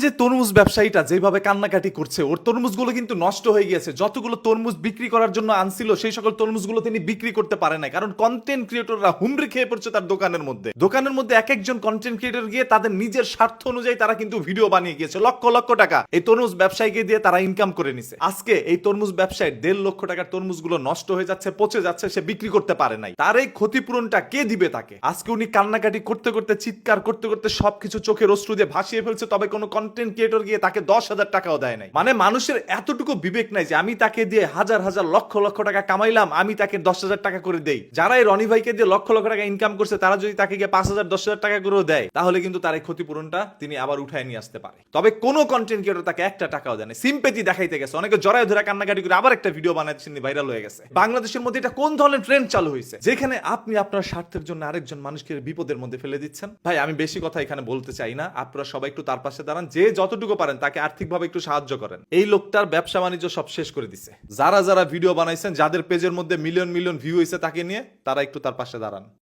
যে তরমুজ ব্যবসায়ীটা যেভাবে কান্নাকাটি করছে, ওর তরমুজগুলো কিন্তু নষ্ট হয়ে গিয়েছে। যতগুলো তরমুজ বিক্রি করার জন্য আনছিল সেই সকল তরমুজগুলো তিনি বিক্রি করতে পারে না, কারণ কন্টেন্ট ক্রিয়েটররা হুমড়ি খেয়ে পড়ছে তার দোকানের মধ্যে এক একজন কন্টেন্ট ক্রিয়েটর গিয়ে তাদের নিজের স্বার্থ অনুযায়ী তারা কিন্তু ভিডিও বানিয়ে গিয়েছে। লক্ষ লক্ষ টাকা এই তরমুজ ব্যবসায়ীকে দিয়ে তারা ইনকাম করে নিছে। আজকে এই তরমুজ ব্যবসায়ী 1.5 লক্ষ টাকার তরমুজগুলো নষ্ট হয়ে যাচ্ছে, পচে যাচ্ছে, সে বিক্রি করতে পারে নাই। তার এই ক্ষতিপূরণটা কে দিবে তাকে? আজকে উনি কান্নাকাটি করতে করতে, চিৎকার করতে করতে সবকিছু চোখের অশ্রু দিয়ে ভাসিয়ে ফেলছে, তবে কোনো কন্টেন্ট ক্রিয়েটর গিয়ে তাকে 10,000 টাকাও দেয় নাই। মানে মানুষের এতটুকু বিবেক নাই যে আমি তাকে দিয়ে হাজার হাজার লক্ষ লক্ষ টাকা কামাইলাম, আমি তাকে 10,000 টাকা করে দেই। যারা এই রনি ভাইকে দিয়ে লক্ষ লক্ষ টাকা ইনকাম করছে তারা যদি তাকে গিয়ে 5,000 10,000 টাকা করেও দেয়, তাহলে কিন্তু তার এই ক্ষতিপূরণটা তিনি আবার উঠায় নিয়ে আসতে পারে। তবে কোনো কন্টেন্ট ক্রিয়েটর তাকে একটা টাকাও দেয় না। সিম্পেথি দেখাইতে গেছে, অনেকে জড়ায় ধরে কান্নাকাটি করে আবার একটা ভিডিও বানাচ্ছেন, ভাইরাল হয়ে গেছে। বাংলাদেশের মধ্যে এটা কোন ধরনের ট্রেন্ড চালু হয়েছে যেখানে আপনি আপনার স্বার্থের জন্য আরেকজন মানুষকে বিপদের মধ্যে ফেলে দিচ্ছেন? ভাই আমি বেশি কথা এখানে বলতে চাই না, আপনারা সবাই একটু তার পাশে দাঁড়ান, যে যতটুকু পারেন তাকে আর্থিকভাবে একটু সাহায্য করেন। এই লোকটার ব্যবসা বাণিজ্য সব শেষ করে দিছে। যারা যারা ভিডিও বানাইছেন, যাদের পেজের মধ্যে মিলিয়ন মিলিয়ন ভিউ হয়েছে তাকে নিয়ে, তারা একটু তার পাশে দাঁড়ান।